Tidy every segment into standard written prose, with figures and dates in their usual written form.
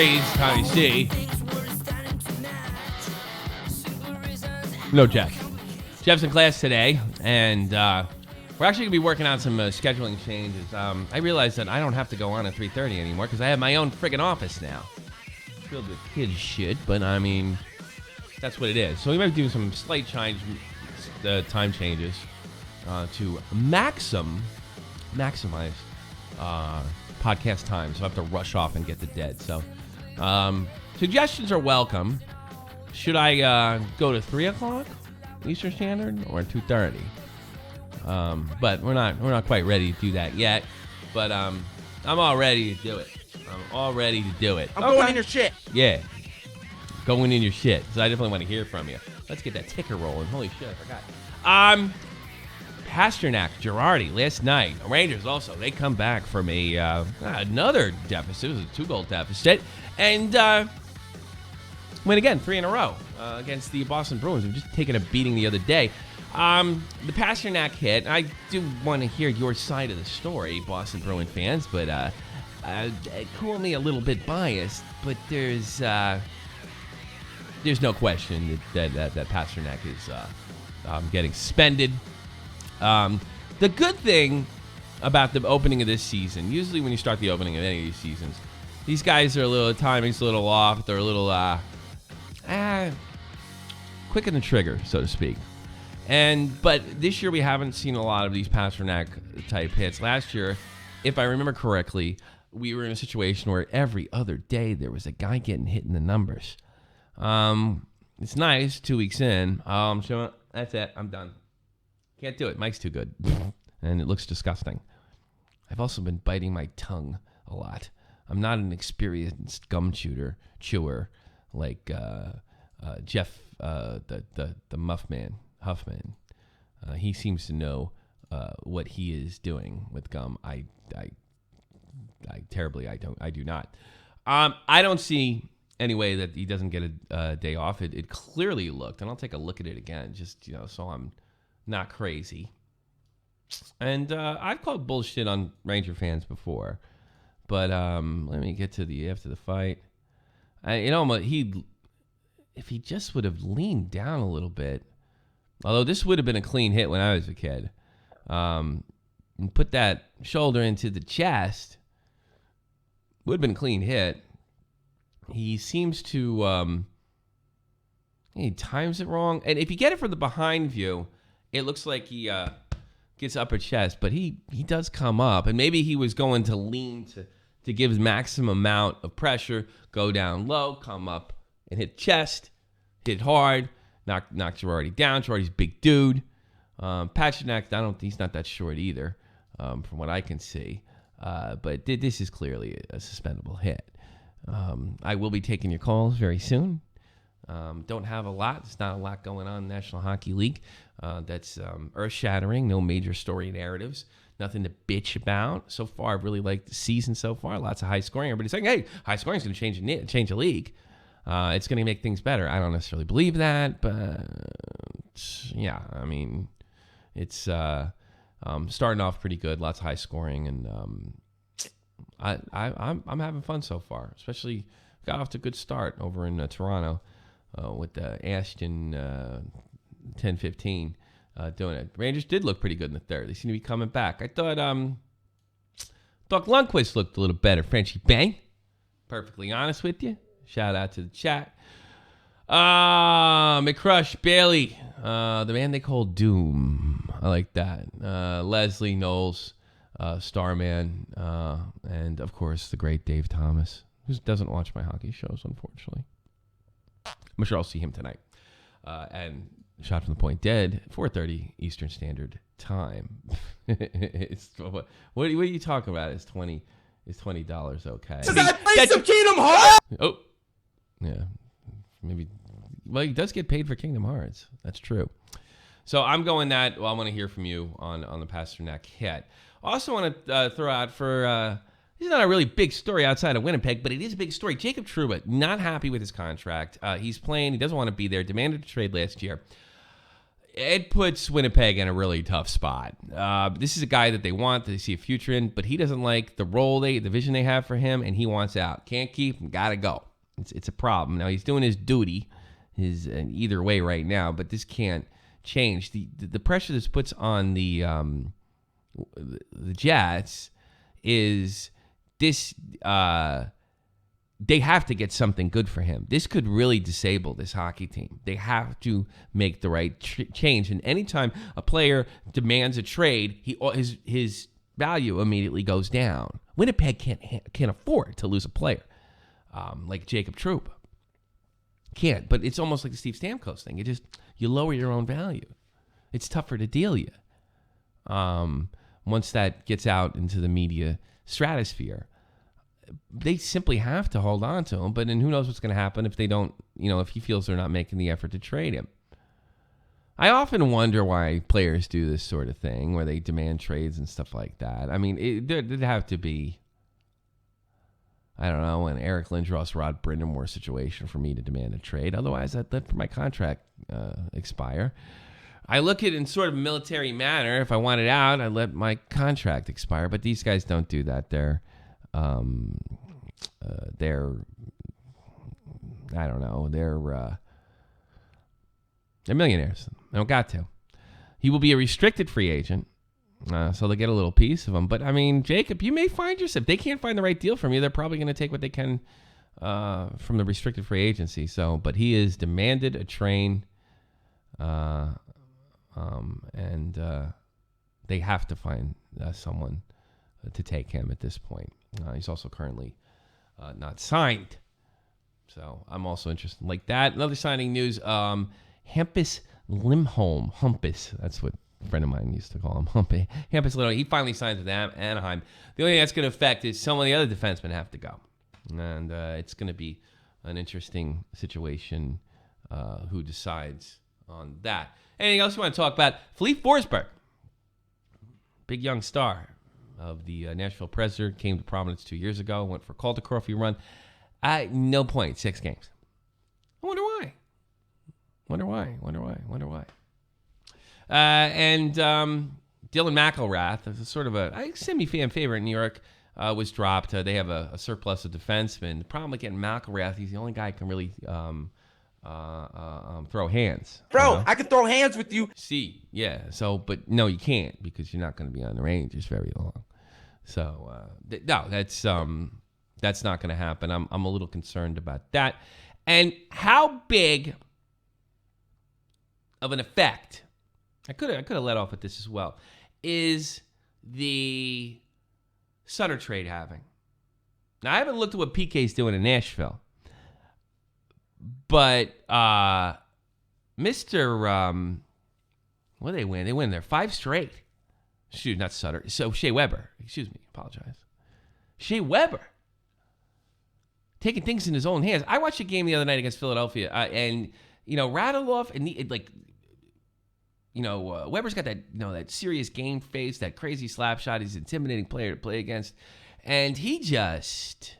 crazy time you see. No Jeff. Jeff's in class today, and we're actually going to be working on some scheduling changes. I realized that I don't have to go on at 3:30 anymore because I have my own friggin' office now. Filled with kids shit, but I mean, that's what it is. So we might do some slight time changes to maximize podcast time, so I have to rush off and get to dead. So suggestions are welcome. Should I go to 3 o'clock Eastern Standard or 2:30? But we're not quite ready to do that yet. But I'm all ready to do it. I'm going in your shit. Yeah, going in your shit. So I definitely want to hear from you. Let's get that ticker rolling. Holy shit, I forgot. Pastrnak, Girardi last night. Rangers also, they come back from another deficit. It was a 2-goal deficit. And win again, 3 in a row against the Boston Bruins. We've just taken a beating the other day. The Pastrnak hit, I do want to hear your side of the story, Boston Bruin fans, but call me a little bit biased, but there's no question that Pastrnak is getting suspended. The good thing about the opening of this season, usually when you start the opening of any of these seasons, these guys are timing's a little off. They're a little quick in the trigger, so to speak. But this year we haven't seen a lot of these Pastrnak type hits. Last year, if I remember correctly, we were in a situation where every other day there was a guy getting hit in the numbers. It's nice, 2 weeks in. So that's it. I'm done. Can't do it. Mike's too good. And it looks disgusting. I've also been biting my tongue a lot. I'm not an experienced gum chewer like Jeff, the Muffman, Huffman. He seems to know what he is doing with gum. I do not. I don't see any way that he doesn't get a day off. It clearly looked, and I'll take a look at it again, just so I'm not crazy. And I've called bullshit on Ranger fans before, but let me get to after the fight. If he just would have leaned down a little bit, although this would have been a clean hit when I was a kid, and put that shoulder into the chest, would have been a clean hit. He seems to he times it wrong, and if you get it from the behind view, it looks like he gets upper chest, but he does come up, and maybe he was going to lean to give his maximum amount of pressure, go down low, come up and hit chest, hit hard, knock Girardi down. Girardi's a big dude. Pastrnak, he's not that short either, from what I can see. But this is clearly a suspendable hit. I will be taking your calls very soon. Don't have a lot. There's not a lot going on in the National Hockey League. That's earth-shattering. No major story narratives. Nothing to bitch about. So far, I've really liked the season so far. Lots of high scoring. Everybody's saying, hey, high scoring is going to change the league. It's going to make things better. I don't necessarily believe that, but yeah, I mean, it's starting off pretty good. Lots of high scoring, and I'm having fun so far. Especially got off to a good start over in Toronto with the Ashton 10-15 doing it. Rangers did look pretty good in the third. They seem to be coming back. I thought Lundqvist looked a little better. Frenchie Bang, perfectly honest with you. Shout out to the chat. McCrush, Bailey, the man they call Doom. I like that. Leslie Knowles, Starman, and of course the great Dave Thomas, who doesn't watch my hockey shows, unfortunately. I'm sure I'll see him tonight. And Shot from the Point Dead, 4:30 Eastern Standard Time. What are you talking about? Is $20 okay? Is that face of Kingdom Hearts? Oh, yeah, maybe. Well, he does get paid for Kingdom Hearts. That's true. So I'm going that. Well, I want to hear from you on the Pastrnak hit. Also want to throw out for. This is not a really big story outside of Winnipeg, but it is a big story. Jacob Trouba, not happy with his contract. He's playing. He doesn't want to be there. Demanded a trade last year. it puts Winnipeg in a really tough spot. This is a guy that they want, that they see a future in, but he doesn't like the the vision they have for him, and he wants out. Can't keep him, gotta go. It's a problem. Now, he's doing his duty, either way right now, but this can't change. The pressure this puts on the Jets is this. They have to get something good for him. This could really disable this hockey team. They have to make the right change. And anytime a player demands a trade, his value immediately goes down. Winnipeg can't afford to lose a player like Jacob Trouba. Can't. But it's almost like the Steve Stamkos thing. You lower your own value. It's tougher to deal you once that gets out into the media stratosphere. They simply have to hold on to him, but then who knows what's going to happen if they don't, if he feels they're not making the effort to trade him. I often wonder why players do this sort of thing, where they demand trades and stuff like that. I mean, there'd have to be, I don't know, an Eric Lindros, Rod Brindamore situation for me to demand a trade. Otherwise, I'd let my contract expire. I look at it in sort of a military manner. If I want it out, I let my contract expire. But these guys don't do that. They're I don't know. They're millionaires. They don't got to. He will be a restricted free agent, so they'll get a little piece of him. But, I mean, Jacob, you may find yourself, if they can't find the right deal from you, they're probably going to take what they can from the restricted free agency. So, but he is demanded a train, and they have to find someone to take him at this point. He's also currently not signed. So I'm also interested in like that. Another signing news, Hampus Lindholm. Humpus, that's what a friend of mine used to call him. Hampus Lindholm. He finally signs with Anaheim. The only thing that's going to affect is some of the other defensemen have to go. And it's going to be an interesting situation who decides on that. Anything else you want to talk about? Philippe Forsberg, big young star of the Nashville Predator, came to prominence 2 years ago, went for a Calder Trophy run. No point, 6 games. I wonder why. And Dylan McIlrath, sort of a semi-fan favorite in New York, was dropped. They have a surplus of defensemen. The problem with getting McIlrath, he's the only guy who can really throw hands. Bro, I can throw hands with you. See, yeah. So, but no, you can't because you're not going to be on the Rangers very long. So, no, that's not going to happen. I'm a little concerned about that. And how big of an effect, I could have let off with this as well, is the Sutter trade having? Now, I haven't looked at what PK's doing in Nashville, but Mr. What did they win? They win there 5 straight. Shoot, not Sutter. So Shea Weber. Excuse me. Apologize. Shea Weber taking things in his own hands. I watched a game the other night against Philadelphia, and Radulov and Weber's got that that serious game face, that crazy slap shot. He's an intimidating player to play against, and he just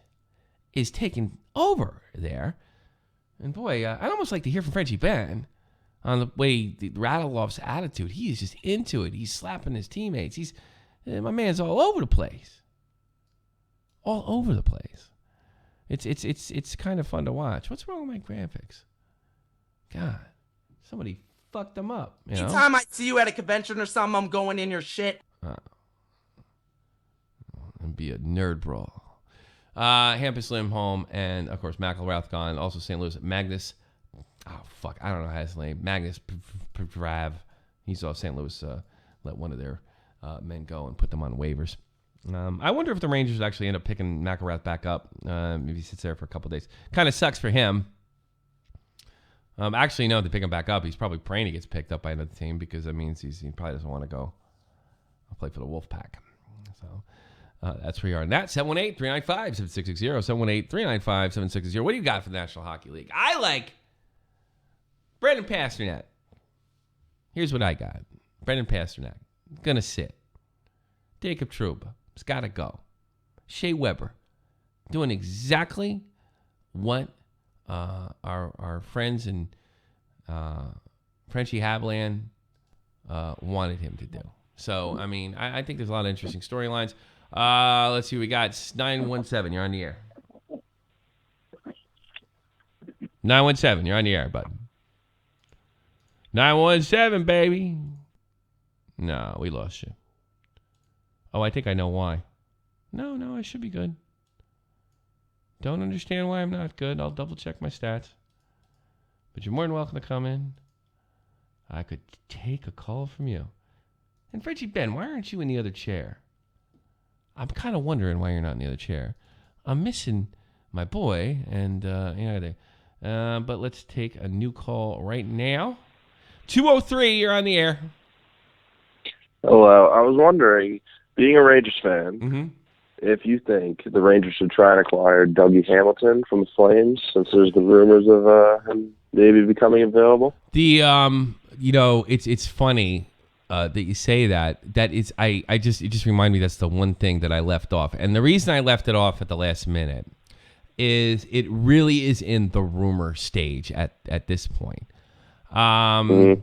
is taking over there. And boy, I'd almost like to hear from Frenchie Ben on the way the Radulov's attitude. He is just into it. He's slapping his teammates. My man's all over the place. All over the place. It's kind of fun to watch. What's wrong with my graphics? God, somebody fucked them up. Anytime I see you at a convention or something, I'm going in your shit. It'd be a nerd brawl. Hampus Lindholm and, of course, McIlrath gone. Also St. Louis. Magnus. Oh, fuck. I don't know how his name. Magnus Prav. He's off St. Louis. Let one of their men go and put them on waivers. I wonder if the Rangers actually end up picking McIlrath back up. Maybe he sits there for a couple days. Kind of sucks for him. Actually, no, if they pick him back up, he's probably praying he gets picked up by another team because that means he probably doesn't want to go play for the Wolfpack. So that's where you are. And that 718-395-7660, 718-395-7660. What do you got for the National Hockey League? I like Brendan Pastrnak. Here's what I got. Brendan Pastrnak. Gonna sit. Jacob Trouba. It's got to go. Shea Weber. Doing exactly what our friends in Frenchie Haviland wanted him to do. So, I mean, I think there's a lot of interesting storylines. Let's see. We got 917. You're on the air. 917. You're on the air, bud. 917, baby. No, we lost you. Oh, I think I know why. No, I should be good. Don't understand why I'm not good. I'll double check my stats. But you're more than welcome to come in. I could take a call from you. And Reggie Ben, why aren't you in the other chair? I'm kind of wondering why you're not in the other chair. I'm missing my boy, and but let's take a new call right now. 203, you're on the air. Hello. I was wondering, being a Rangers fan, if you think the Rangers should try and acquire Dougie Hamilton from the Flames, since there's the rumors of him maybe becoming available. It's funny that you say that. That is, it just reminded me that's the one thing that I left off, and the reason I left it off at the last minute is it really is in the rumor stage at this point. I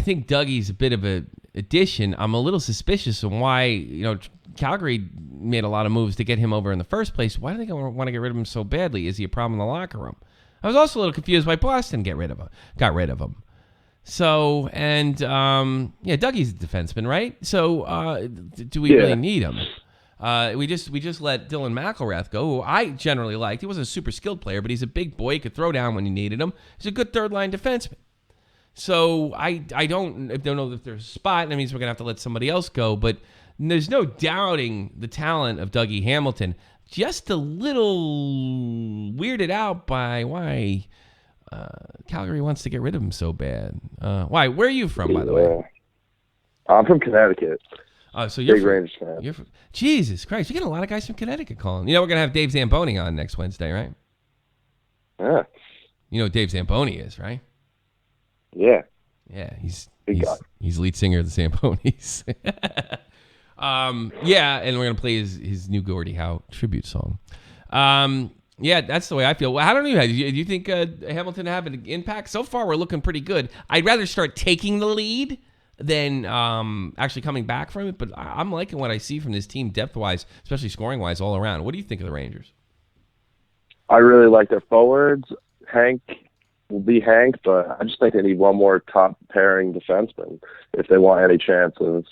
think Dougie's a bit of an addition. I'm a little suspicious of why, Calgary made a lot of moves to get him over in the first place. Why do they want to get rid of him so badly? Is he a problem in the locker room? I was also a little confused why Boston got rid of him. So, and, Dougie's a defenseman, right? So, do we really need him? We just let Dylan McElrath go, who I generally liked. He wasn't a super skilled player, but he's a big boy. He could throw down when you needed him. He's a good third-line defenseman. So I don't know if there's a spot. That means we're going to have to let somebody else go. But there's no doubting the talent of Dougie Hamilton. Just a little weirded out by why Calgary wants to get rid of him so bad. Why? Where are you from, by the way? I'm from Connecticut. So you're big Rangers fan. Jesus Christ, we get a lot of guys from Connecticut calling. We're going to have Dave Zamboni on next Wednesday, right? Yeah. You know who Dave Zamboni is, right? Yeah. Yeah, he's lead singer of the Zambonis. And we're going to play his new Gordie Howe tribute song. That's the way I feel. Well, how do you think Hamilton have an impact? So far, we're looking pretty good. I'd rather start taking the lead than actually coming back from it, but I'm liking what I see from this team depth-wise, especially scoring-wise, all around. What do you think of the Rangers? I really like their forwards. Hank will be Hank, but I just think they need one more top-pairing defenseman if they want any chance of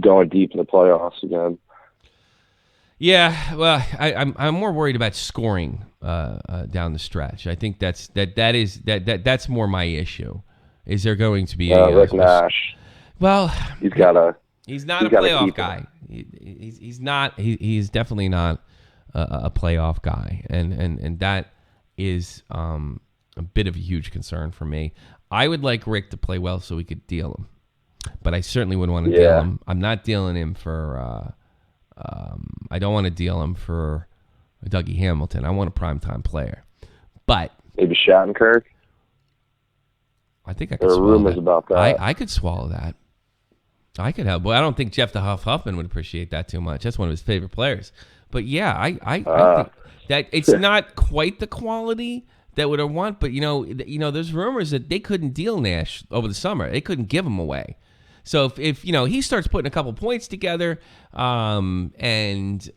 going deep in the playoffs again. Yeah, well, I'm more worried about scoring down the stretch. I think that's more my issue. Is there going to be Rick Nash? Well, he's not a playoff guy. He's definitely not a playoff guy, and that is a bit of a huge concern for me. I would like Rick to play well so we could deal him, but I certainly wouldn't want to deal him. I'm not dealing him for. I don't want to deal him for Dougie Hamilton. I want a primetime player, but maybe Shattenkirk. I think I could. There are rumors about that. I could swallow that. I could help. Well, I don't think Jeff the Huffman would appreciate that too much. That's one of his favorite players. But yeah, I think that it's not quite the quality that would want. But there's rumors that they couldn't deal Nash over the summer. They couldn't give him away. So if he starts putting a couple points together, and it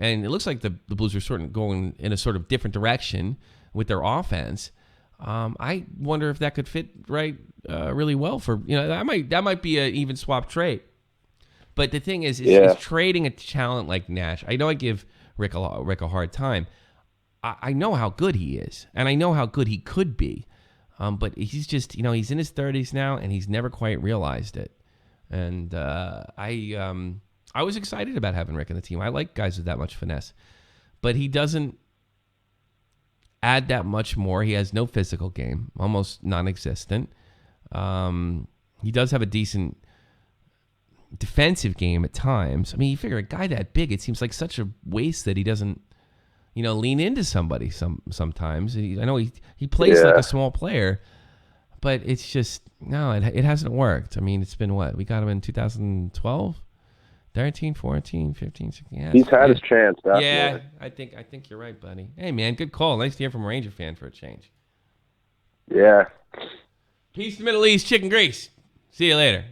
looks like the Blues are sort of going in a sort of different direction with their offense. I wonder if that could fit really well for that might be an even swap trade. But the thing is trading a talent like Nash. I know I give Rick a hard time. I know how good he is, and I know how good he could be. But he's just he's in his 30s now, and he's never quite realized it. And I was excited about having Rick in the team. I like guys with that much finesse, but he doesn't add that much more. He has no physical game, almost non-existent. He does have a decent defensive game at times. I mean, you figure a guy that big, it seems like such a waste that he doesn't, lean into somebody sometimes. I know he plays like a small player, but it's just, no, it hasn't worked. I mean, it's been what? We got him in 2012? 13, 14, 15, 16. Yeah, he's had his chance. Definitely. Yeah, I think you're right, buddy. Hey, man, good call. Nice to hear from a Ranger fan for a change. Yeah. Peace to the Middle East, chicken grease. See you later.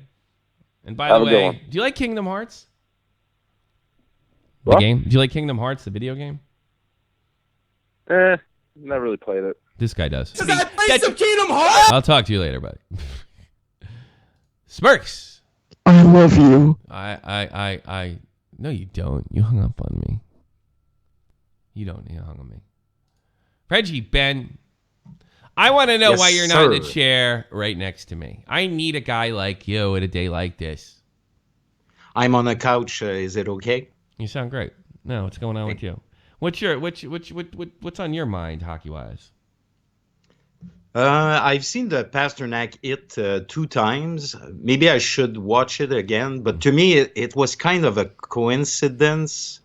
And by Have the a good way, one. do you like Kingdom Hearts? The What? game? Do you like Kingdom Hearts, the video game? Never really played it. This guy does. Cause I play some Kingdom Hearts. I'll talk to you later, buddy. Smirks. I love you. I. No, you don't. You hung up on me. You don't. You hung on me. Reggie, Ben, I want to know Yes, why you're not in the sir. chair right next to me. I need a guy like you at a day like this. I'm on the couch. Is it okay? You sound great. No, what's going on with you? What's on your mind, hockey wise? I've seen the Pastrnak hit 2 times. Maybe I should watch it again. But to me, it was kind of a coincidence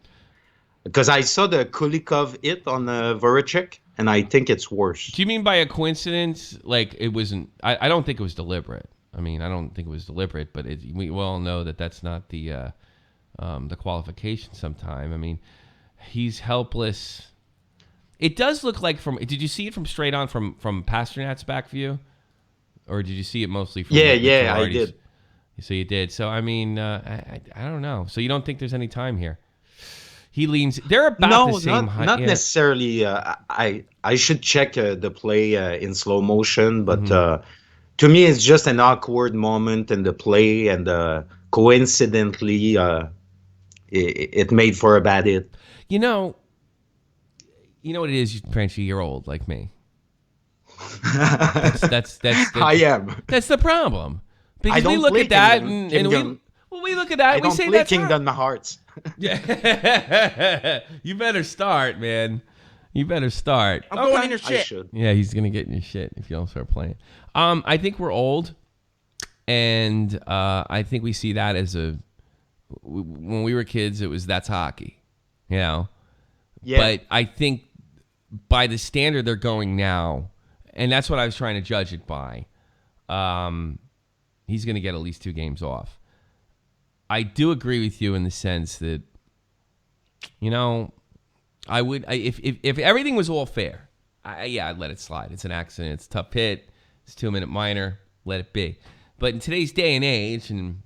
because I saw the Kulikov hit on Voracek, and I think it's worse. Do you mean by a coincidence? Like it wasn't? I don't think it was deliberate. I mean, I don't think it was deliberate, but we all know that that's not the qualification. Sometime. I mean, he's helpless. It does look like from. Did you see it from straight on from Pasternak's back view, or did you see it mostly from? Yeah, the I Girardis? did. So you did. So I mean, I don't know. So you don't think there's any time here? He leans. They're about the same height. not Yeah. necessarily. I should check the play in slow motion, but to me, it's just an awkward moment in the play, and coincidentally, it made for a bad hit. You know what it is, Frenchy. You're old like me. That's I am. That's the problem. Because I we don't look play at that Kingdom. we look at that I and we don't say play that's hard. Kingdom Hearts. Yeah. You better start, man. You better start. I'm going in your I shit. should. Yeah, he's gonna get in your shit if you don't start playing. I think we're old, and I think we see that as when we were kids, that's hockey, you know. Yeah. But I think by the standard they're going now, and that's what I was trying to judge it by. He's gonna get at least 2 games off. I do agree with you in the sense that, you know, if everything was all fair, I'd let it slide. It's an accident. It's a tough hit. It's a 2-minute minor. Let it be. But in today's day and age, and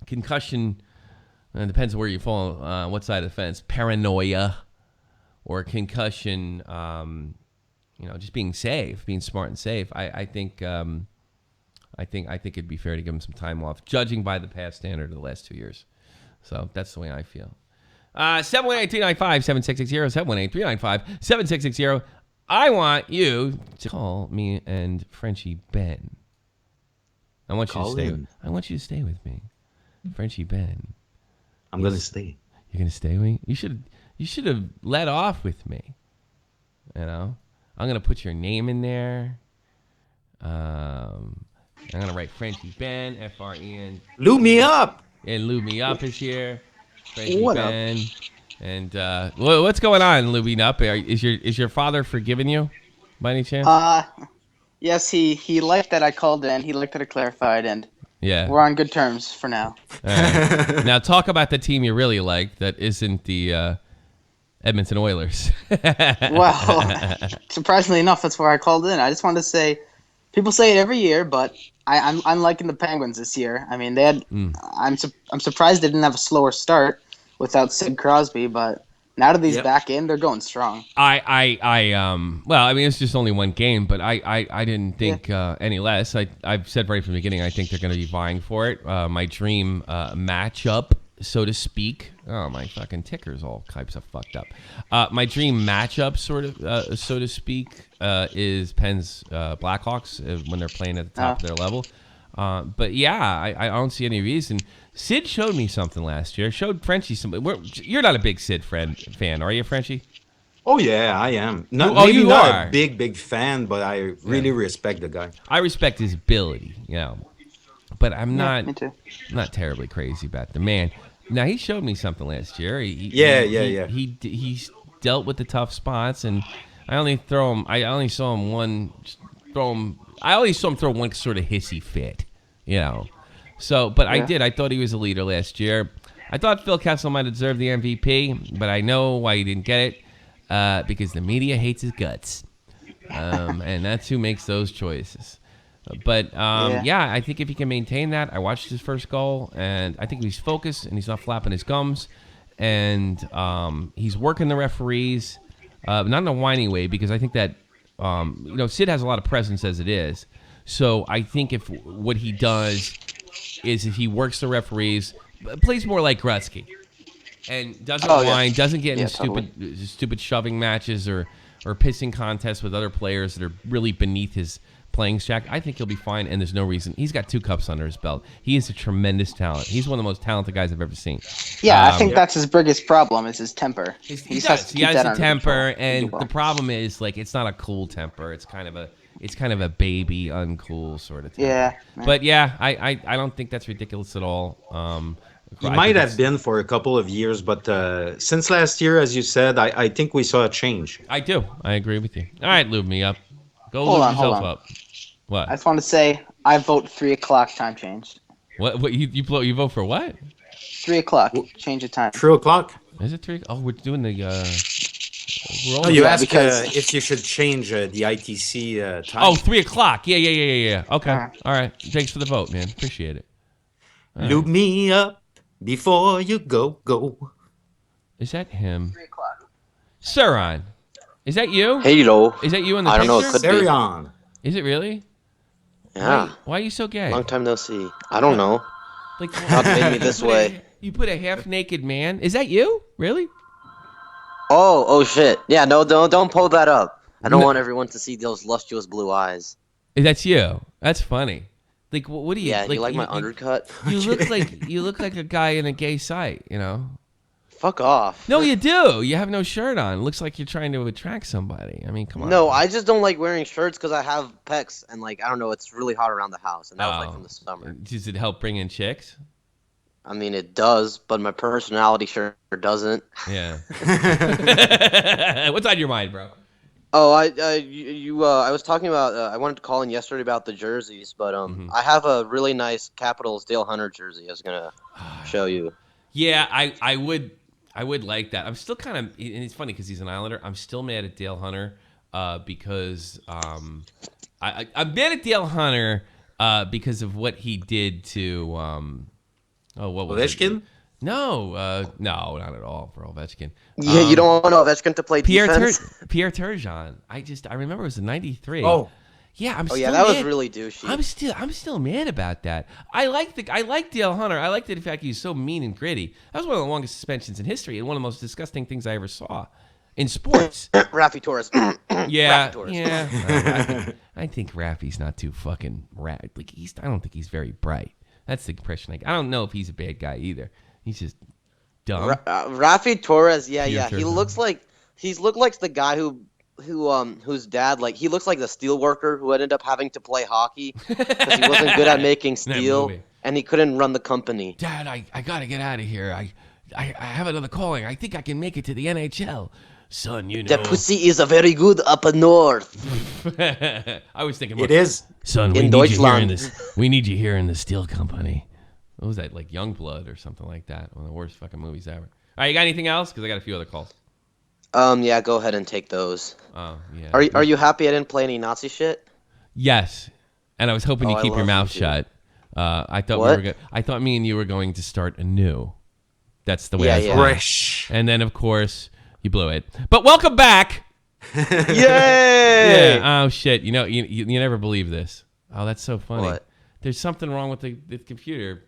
concussion, it depends on where you fall, what side of the fence, paranoia or concussion, just being safe, being smart and safe. I think it'd be fair to give him some time off, judging by the past standard of the last 2 years. So that's the way I feel. 718-395-7660, 718-395-7660. I want you to call me and Frenchie Ben. I want you to stay with me. Frenchie Ben. I'm gonna stay. You're gonna stay with me? You should have let off with me. You know? I'm gonna put your name in there. I'm gonna write Frenchie Ben, F-R-E-N. Lube me up. And Lube Me Up is here. Frenchie What up? Ben. And what's going on, Lubing Up? Is your father forgiving you by any chance? Yes, he liked that I called in. He liked that I clarified, and Yeah. we're on good terms for now. All right. Now talk about the team you really like that isn't the Edmonton Oilers. Well, surprisingly enough, that's where I called in. I just wanted to say, people say it every year, but I'm liking the Penguins this year. I mean, they had. I'm surprised they didn't have a slower start without Sid Crosby, but now that he's back in, they're going strong. Well, I mean, it's just only one game, but I didn't think any less. I've said right from the beginning, I think they're going to be vying for it. My dream matchup, so to speak. Oh, my fucking ticker's all types of fucked up. My dream matchup, sort of, so to speak, is Penn's Blackhawks when they're playing at the top of their level. But yeah, I don't see any reason. Sid showed me something last year. Showed Frenchie something. You're not a big Sid fan, are you, Frenchie? Oh yeah, I am. Not you are. a big fan, but I really respect the guy. I respect his ability, but I'm not. Me too. Not terribly crazy about the man. Now he showed me something last year. He dealt with the tough spots, and I only saw him throw one sort of hissy fit, So, but I did. I thought he was a leader last year. I thought Phil Kessel might have deserved the MVP, but I know why he didn't get it. Because the media hates his guts, and that's who makes those choices. But yeah, I think if he can maintain that, I watched his first goal, and I think he's focused and he's not flapping his gums, and he's working the referees, not in a whiny way, because I think that Sid has a lot of presence as it is. So I think if what he does is if he works the referees, plays more like Gretzky, and doesn't whine, doesn't get in stupid shoving matches or pissing contests with other players that are really beneath his playing stack, I think he'll be fine, and there's no reason. He's got 2 cups under his belt. He is a tremendous talent. He's one of the most talented guys I've ever seen. Yeah, I think that's his biggest problem is his temper. He has a temper, and the problem is it's not a cool temper. It's kind of a baby, uncool sort of temper. Yeah. But yeah, I don't think that's ridiculous at all. He might have been for a couple of years, but since last year, as you said, I think we saw a change. I do. I agree with you. All right, lube me up. Go Hold lube on, yourself up. What? I just want to say I vote 3 o'clock time change. What you vote for what? 3 o'clock. Change the time. 3 o'clock? Is it 3? Oh, we're doing the. You asked if you should change the ITC time. Oh, 3 o'clock. Yeah. Okay. All right. Thanks for the vote, man. Appreciate it. Lube me up before you go. Is that him? 3 o'clock. Suron. Is that you? Hello. Is that you in the I don't picture? know. It could Very be. on. Is it really? Yeah. Why are you so gay? Long time no see. I don't know. Like, God made me this way. You put a half-naked man. Is that you? Really? Oh shit. Yeah, no, don't pull that up. I don't want everyone to see those lustrous blue eyes. That's you. That's funny. Like, what do you? Yeah, you like my undercut? You look like a guy in a gay site. Fuck off. No, you do. You have no shirt on. It looks like you're trying to attract somebody. I mean, come on. No, I just don't like wearing shirts because I have pecs and I don't know, it's really hot around the house, and that was from the summer. Does it help bring in chicks? I mean, it does, but my personality sure doesn't. Yeah. What's on your mind, bro? Oh, I was talking about. I wanted to call in yesterday about the jerseys, but I have a really nice Capitals Dale Hunter jersey. I was gonna show you. Yeah, I would like that. I'm still kind of, and it's funny because he's an Islander. I'm still mad at Dale Hunter because I'm mad at Dale Hunter because of what he did to what was Ovechkin? it? No, not at all for Ovechkin. Yeah, you don't want Ovechkin to play defense. Pierre Turgeon. I remember it was in '93. Oh. Yeah, I'm still that mad. was really douchey. I'm still mad about that. I like Dale Hunter. I like the fact he's so mean and gritty. That was one of the longest suspensions in history and one of the most disgusting things I ever saw in sports. Rafi Torres. Yeah, Rafi Torres. yeah. I think Rafi's not too fucking I don't think he's very bright. That's the impression I don't know if he's a bad guy either. He's just dumb. Rafi Torres. Yeah. Turgeon. He looks like the guy whose dad he looks like the steel worker who ended up having to play hockey because he wasn't good at making steel and he couldn't run the company. Dad, I gotta get out of here. I have another calling. I think I can make it to the NHL. Son, The pussy is a very good up north. I was thinking It is. Son, in Deutschland. We need you here in the steel company. What was that, like Youngblood or something like that? One of the worst fucking movies ever. All right, you got anything else? Because I got a few other calls. Yeah, go ahead and take those. Oh, yeah. Are you happy I didn't play any Nazi shit? Yes, and I was hoping you I keep your love mouth you, shut. I thought What? I thought me and you were going to start anew. That's the way Yeah, I yeah. thought. Fresh. And then, of course, you blew it. But welcome back. Yay! Yeah. Oh shit. You never believe this. Oh, that's so funny. What? There's something wrong with the computer.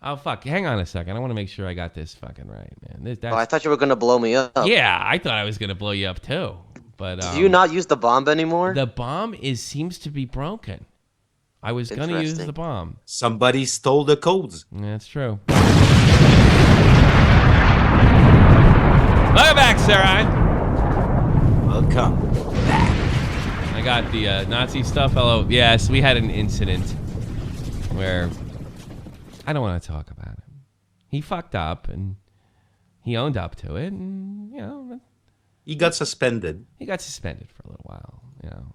Oh fuck. Hang on a second. I want to make sure I got this fucking right, man. I thought you were gonna blow me up. Yeah, I thought I was gonna blow you up too. But Do you not use the bomb anymore? The bomb seems to be broken. I was gonna use the bomb. Somebody stole the codes. That's true. Welcome back, Sarah. Welcome. I got the Nazi stuff. Hello. Yes, we had an incident where I don't want to talk about it. He fucked up and he owned up to it, and He got suspended. he got suspended for a little while.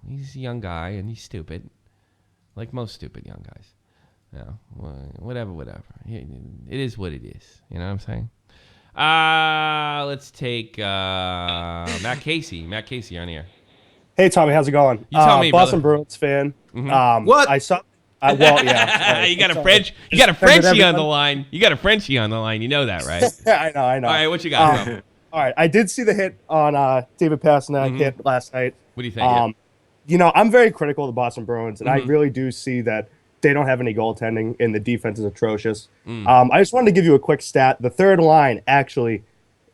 He's a young guy and he's stupid, like most stupid young guys. Whatever. It is what it is. You know what I'm saying? Let's take Matt Casey. Matt Casey, you're on the air. Hey, Tommy, how's it going? You tell me, Boston brother. Bruins fan. What? I saw. Well, yeah. You got a French. You got a Frenchie on the line. You got a Frenchie on the line. You know that, right? I know. All right, what you got? Bro? All right, I did see the hit on David Pastrnak hit last night. What do you think? I'm very critical of the Boston Bruins, and I really do see that they don't have any goaltending, and the defense is atrocious. I just wanted to give you a quick stat. The third line actually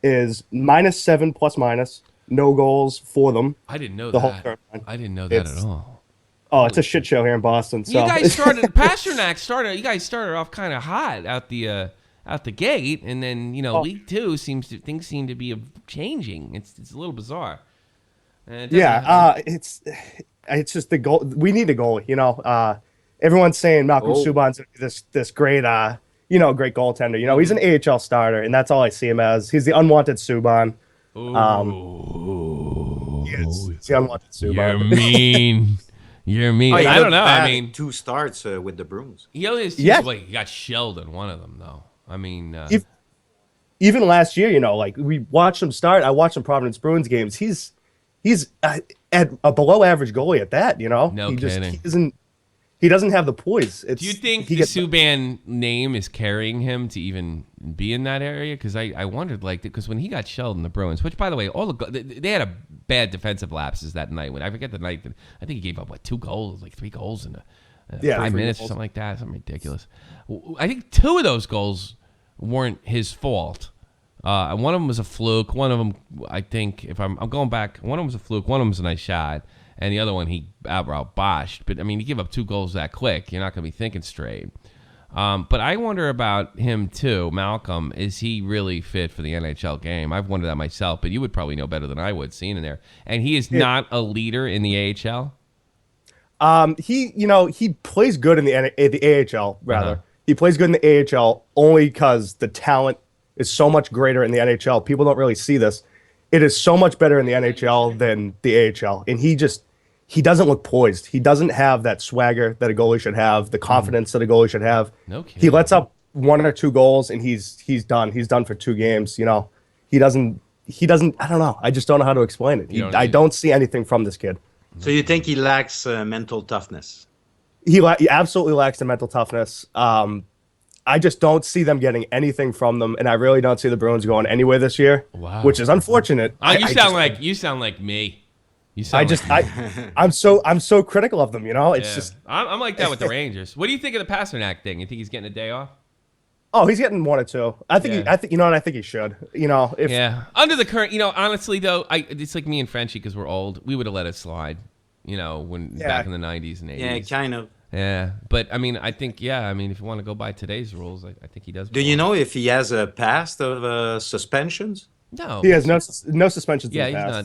is -7 plus minus, no goals for them. I didn't know the whole that. third line. I didn't know that at all. Oh, it's a shit show here in Boston. So. You guys started Pastrnak started. You guys started off kind of hot out the gate, and then week 2 things seem to be changing. It's a little bizarre. It's just the goal. We need a goalie. Everyone's saying Malcolm Subban's this great great goaltender. He's an AHL starter, and that's all I see him as. He's the unwanted Subban. He's the unwanted Subban. You're mean. You're mean. Oh, I don't know. I mean, 2 starts with the Bruins. He only he got shelled in one of them, though. I mean, even last year, we watched him start. I watched some Providence Bruins games. He's at a below average goalie at that. No kidding. He doesn't have the poise. Do you think the Subban name is carrying him to even be in that area? Because I wondered, because when he got shelled in the Bruins, which, by the way, they had a bad defensive lapses that night. When I forget the night, I think he gave up 2 goals, 3 goals in 5 minutes or something like that, something ridiculous. I think 2 of those goals weren't his fault. One of them was a fluke. One of them, I think, if I'm going back, one of them was a fluke. One of them was a nice shot. And the other one, he outright botched. But, I mean, you give up 2 goals that quick, you're not going to be thinking straight. But I wonder about him, too. Malcolm, is he really fit for the NHL game? I've wondered that myself, but you would probably know better than I would, seeing him there. And he is not a leader in the AHL? He plays good in the AHL, rather. He plays good in the AHL only because the talent is so much greater in the NHL. People don't really see this. It is so much better in the NHL than the AHL. And he doesn't look poised. He doesn't have that swagger that a goalie should have, the confidence that a goalie should have. No kidding. He lets up 1 or 2 goals, and he's done. He's done for 2 games. He doesn't. I don't know. I just don't know how to explain it. I don't see anything from this kid. So you think he lacks mental toughness? He absolutely lacks the mental toughness. I just don't see them getting anything from them, and I really don't see the Bruins going anywhere this year, which is unfortunate. You sound like me. I'm so critical of them. It's just I'm like that with the Rangers. What do you think of the Pastrnak thing? You think he's getting a day off? Oh, he's getting 1 or 2. I think I think he should. Under the current, honestly though, it's like me and Frenchie because we're old. We would have let it slide. Back in the 90s and 80s. Yeah, kind of. Yeah, but I mean, I think if you want to go by today's rules, I think he does. Do you know if he has a past of suspensions? No, he has no suspensions. Yeah, in the past.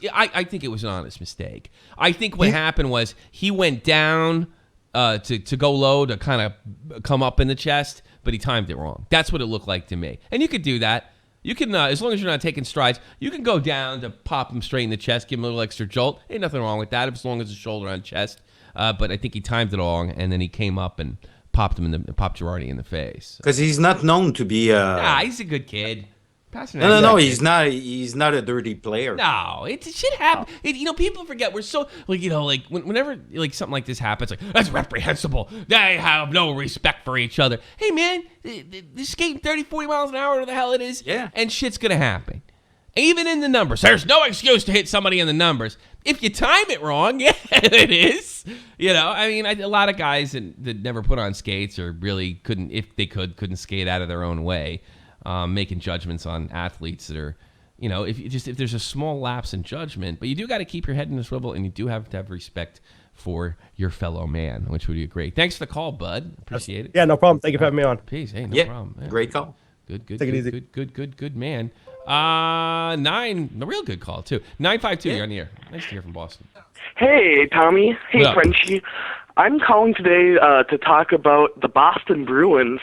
he's not. I think it was an honest mistake. I think what happened was he went down to go low to kind of come up in the chest, but he timed it wrong. That's what it looked like to me. And you could do that. You can, as long as you're not taking strides, you can go down to pop him straight in the chest, give him a little extra jolt. Ain't nothing wrong with that, as long as the shoulder on chest. But I think he timed it wrong, and then he came up and popped Girardi in the face. Because he's not known to be. He's a good kid. No, he's not. He's not a dirty player. No, it should happen. People forget. We're so whenever something like this happens, that's reprehensible. They have no respect for each other. Hey man, they're skating 30, 40 miles an hour, whatever the hell it is. Yeah. And shit's gonna happen. Even in the numbers, there's no excuse to hit somebody in the numbers. If you time it wrong, yeah, it is. A lot of guys that never put on skates or really couldn't, if they couldn't skate out of their own way. Making judgments on athletes that are, if there's a small lapse in judgment, but you do got to keep your head in the swivel, and you do have to have respect for your fellow man, which would be great. Thanks for the call, bud. Appreciate it. Yeah, no problem. Thank you for having me on. Peace. Hey, no problem. Yeah. Great call. Good. Take it easy. Good man. 9, a real good call too. 952, you're on the air. Nice to hear from Boston. Hey, Tommy. Hey, Frenchie. I'm calling today to talk about the Boston Bruins.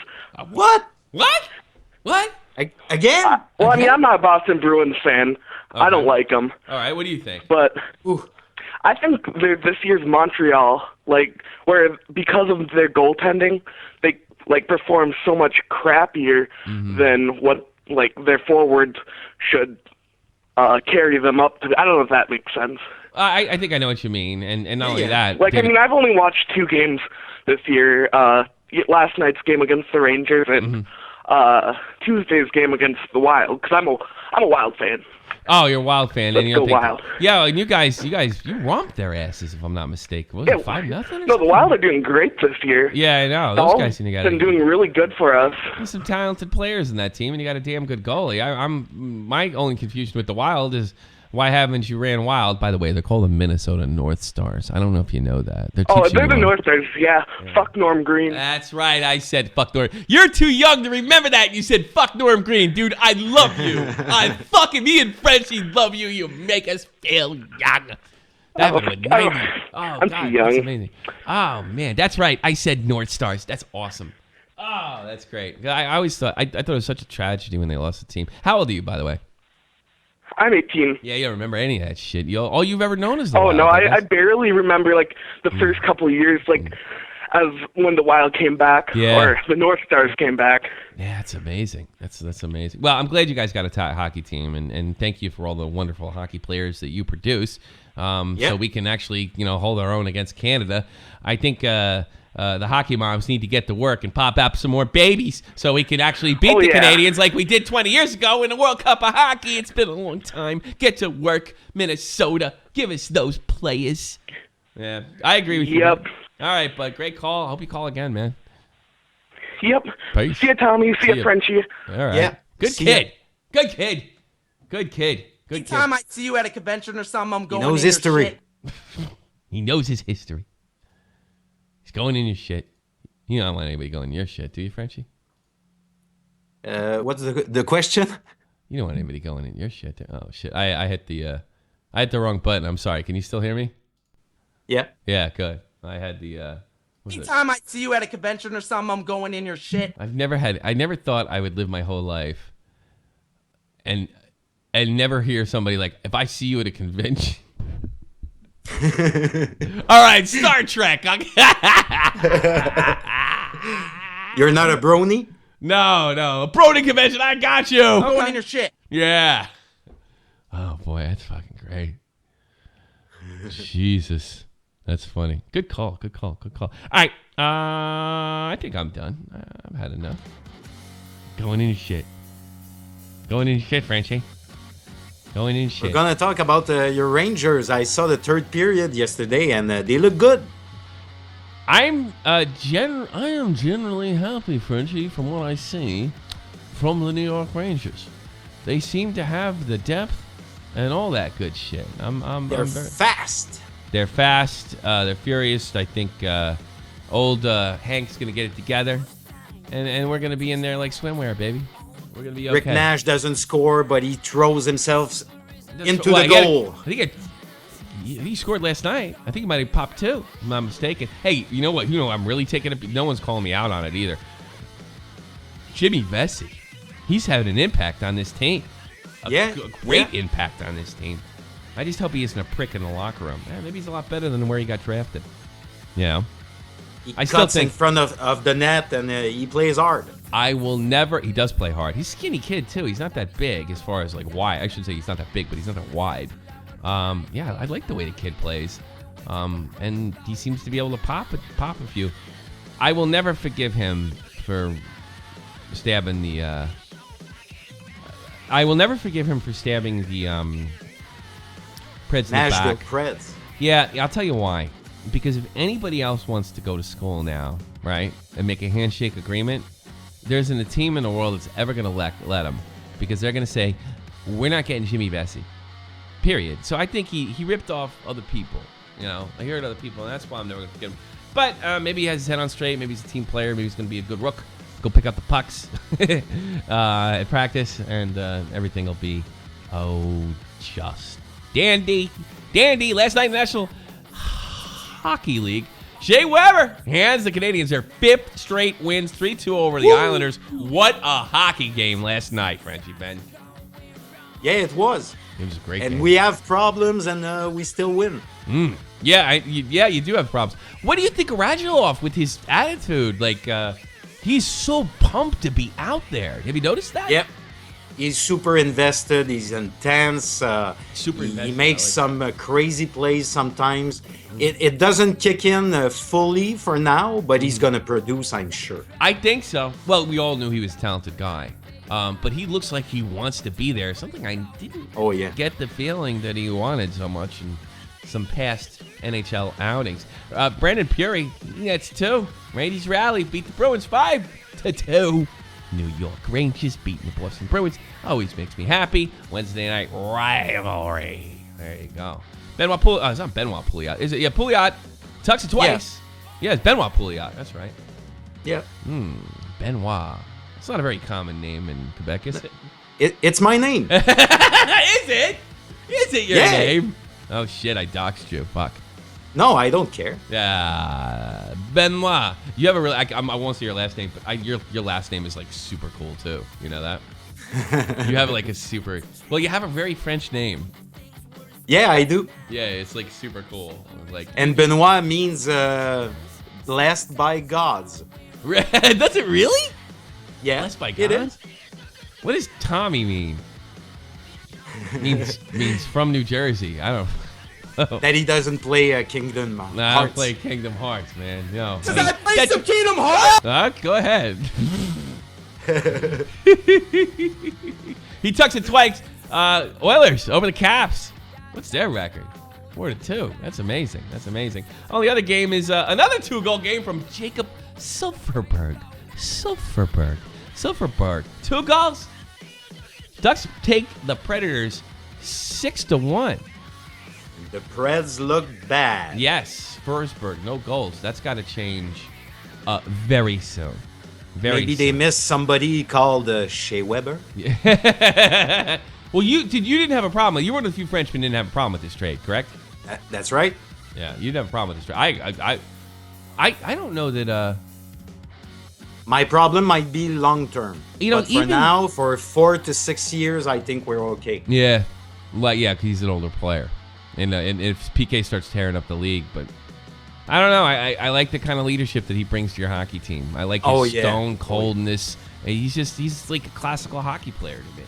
What? Again? I'm not a Boston Bruins fan. Okay. I don't like them. All right, what do you think? But I think this year's Montreal, where because of their goaltending, they perform so much crappier than what their forwards should carry them up. I don't know if that makes sense. I think I know what you mean, and not only that. Like, I mean, I've only watched 2 games this year. Last night's game against the Rangers and Tuesday's game against the Wild, because I'm a Wild fan. Oh, you're a Wild fan. Let's go Wild. Yeah, and you guys, you romped their asses, if I'm not mistaken. Was it 5-0? No, the Wild are doing great this year. Yeah, I know. Those guys seem to been doing really good for us. There's some talented players in that team, and you got a damn good goalie. My only confusion with the Wild is why haven't you ran Wild? By the way, they're called the Minnesota North Stars. I don't know if you know that. They're the North Stars. Yeah. Fuck Norm Green. That's right. I said fuck Norm. You're too young to remember that. You said fuck Norm Green, dude. I love you. Me and Frenchie love you. You make us feel young. That would have been 90. I'm too young. That's amazing. Oh man, that's right. I said North Stars. That's awesome. Oh, that's great. I always thought I thought it was such a tragedy when they lost the team. How old are you, by the way? I'm 18. Yeah, you don't remember any of that shit. All you've ever known is the Wild. No, I barely remember, like, the first couple of years, like, as when the Wild came back, or the North Stars came back. Yeah, that's amazing. That's amazing. Well, I'm glad you guys got a hockey team, and thank you for all the wonderful hockey players that you produce, so we can actually, hold our own against Canada. I think the hockey moms need to get to work and pop out some more babies so we can actually beat the Canadians like we did 20 years ago in the World Cup of Hockey. It's been a long time. Get to work, Minnesota. Give us those players. Yeah, I agree with you. Yep. All right, bud. Great call. I hope you call again, man. Yep. Peace. See ya, Tommy. See ya, Frenchie. All right. Yeah. Good kid. Good kid. Good kid. Good kid. Anytime I see you at a convention or something, I'm going He knows in your history. shit. He knows his history. He's going in your shit. You don't want anybody going in your shit, do you, Frenchie? What's the question? You don't want anybody going in your shit. Oh shit! I hit the wrong button. I'm sorry. Can you still hear me? Yeah. Yeah, good. I had the. Anytime I see you at a convention or something, I'm going in your shit. I never thought I would live my whole life, and never hear somebody like, if I see you at a convention. All right, Star Trek. You're not a brony? No, a Brody convention. I got you. I'm going in your shit. Yeah. Oh boy, that's fucking great. Jesus, that's funny. Good call. All right, I think I'm done. I've had enough. Going in your shit. Frenchie. Going in shit. We're gonna talk about your Rangers. I saw the third period yesterday, and they look good. I am generally happy, Frenchie, from what I see from the New York Rangers. They seem to have the depth and all that good shit. They're fast. They're fast. They're furious. I think old Hank's gonna get it together, and we're gonna be in there like swimwear, baby. We're gonna be okay. Rick Nash doesn't score, but he throws himself into the goal. I think he scored last night. I think he might have popped 2, if I'm not mistaken. Hey, you know what? I'm really taking it. No one's calling me out on it either. Jimmy Vesey, he's having an impact on this team. A great impact on this team. I just hope he isn't a prick in the locker room. Maybe he's a lot better than where he got drafted. Yeah. He cuts in front of the net, and he plays hard. I will never. He does play hard. He's a skinny kid too. He's not that big as far as like wide. I should say he's not that big, but he's not that wide. Yeah, I like the way the kid plays, and he seems to be able to pop a few. I will never forgive him for stabbing the. I will never forgive him for stabbing the Preds in the Nashville back. Preds. Yeah, I'll tell you why. Because if anybody else wants to go to school now, right, and make a handshake agreement, there isn't a team in the world that's ever going to let them, because they're going to say, we're not getting Jimmy Vesey, period. So I think he ripped off other people. I heard other people, and that's why I'm never going to forget him. But maybe he has his head on straight. Maybe he's a team player. Maybe he's going to be a good rook. Go pick up the pucks at practice, and everything will be, just dandy. Last night in the National Hockey League, Shea Weber hands the Canadians their 5th straight wins, 3-2 over the Islanders. What a hockey game last night, Frenchie Ben. Yeah, it was. It was a great game. And we have problems, and we still win. Yeah, you do have problems. What do you think of Radulov with his attitude? Like, he's so pumped to be out there. Have you noticed that? Yep. he's super invested. He's intense. Super he invested, makes some crazy plays sometimes. It doesn't kick in fully for now, but he's going to produce, I'm sure. I think so. Well, we all knew he was a talented guy. But he looks like he wants to be there. Something I didn't get the feeling that he wanted so much in some past NHL outings. Brandon Puri, that's 2. Randy's rally beat the Bruins 5-2. New York Rangers beating the Boston Bruins. Always makes me happy. Wednesday night rivalry. There you go. Benoit Pouliot. It's not Benoit Pouliot. Is it? Yeah, Pouliot tucks it twice. Yeah, it's Benoit Pouliot. That's right. Yeah. Benoit. It's not a very common name in Quebec, is it? It's my name. Is it? Is it your name? Oh, shit. I doxed you. Fuck. No, I don't care. Yeah, Benoit. You have a really. I won't say your last name, but your last name is like super cool too. You know that? You have like a super. Well, you have a very French name. Yeah, I do. Yeah, it's like super cool. Like. And Benoit means blessed by gods. Does it really? Yeah, blessed by gods. It is. What does Tommy mean? means from New Jersey. I don't. That he doesn't play Kingdom Hearts. Nah, I don't play Kingdom Hearts, man. No. Does I play some Kingdom Hearts? Go ahead. He tucks it twice. Oilers over the Caps. What's their record? 4-2. That's amazing. That's amazing. Oh, the other game is another 2-goal game from Jacob Silfverberg. 2 goals. Ducks take the Predators 6-1. The Preds look bad. Yes, Forsberg, no goals. That's got to change very soon. Maybe they missed somebody called Shea Weber. Well, you didn't have a problem. You were one of the few Frenchmen who didn't have a problem with this trade, correct? That's right. Yeah, you didn't have a problem with this trade. I don't know that. My problem might be long term. But for even now, for 4 to 6 years, I think we're okay. Yeah, well, yeah, because he's an older player. And if PK starts tearing up the league, but I don't know. I like the kind of leadership that he brings to your hockey team. I like his stone coldness. He's like a classical hockey player to me.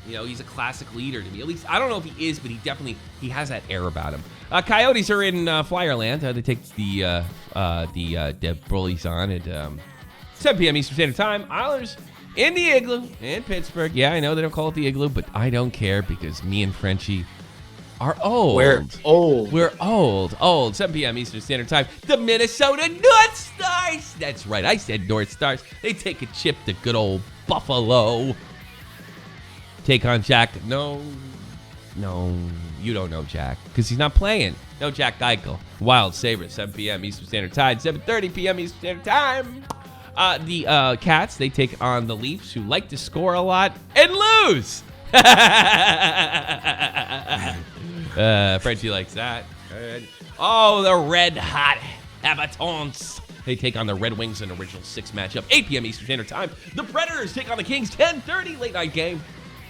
You know, he's a classic leader to me. At least I don't know if he is, but he has that air about him. Coyotes are in Flyerland. They take the Bullies on at 7 p.m. Eastern Standard Time. Islanders in the Igloo in Pittsburgh. Yeah, I know they don't call it the Igloo, but I don't care because me and Frenchie are old. We're old. We're old. 7 p.m. Eastern Standard Time. The Minnesota North Stars. That's right. I said North Stars. They take a chip to good old Buffalo. Take on Jack. No, you don't know Jack because he's not playing. No Jack Eichel. Wild Sabres. 7 p.m. Eastern Standard Time. 7:30 p.m. Eastern Standard Time. The Cats. They take on the Leafs, who like to score a lot and lose. Frenchie likes that. Good. Oh, the red hot Habitants. They take on the Red Wings in original 6 matchup. 8 p.m. Eastern Standard Time. The Predators take on the Kings. 10:30 late night game.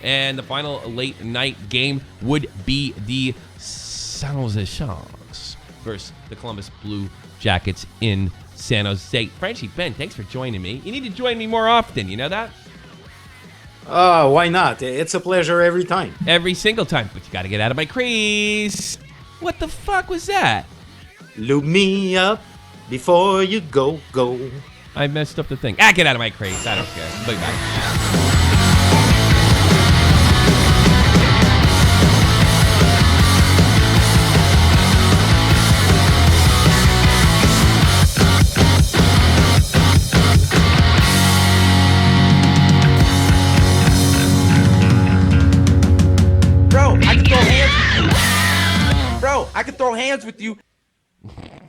And the final late night game would be the San Jose Sharks versus the Columbus Blue Jackets in San Jose. Frenchie, Ben, thanks for joining me. You need to join me more often. You know that? Why not? It's a pleasure every time. Every single time. But you got to get out of my crease. What the fuck was that? Lube me up before you go. I messed up the thing. Get out of my crease. I don't care. Bye bye. I can throw hands with you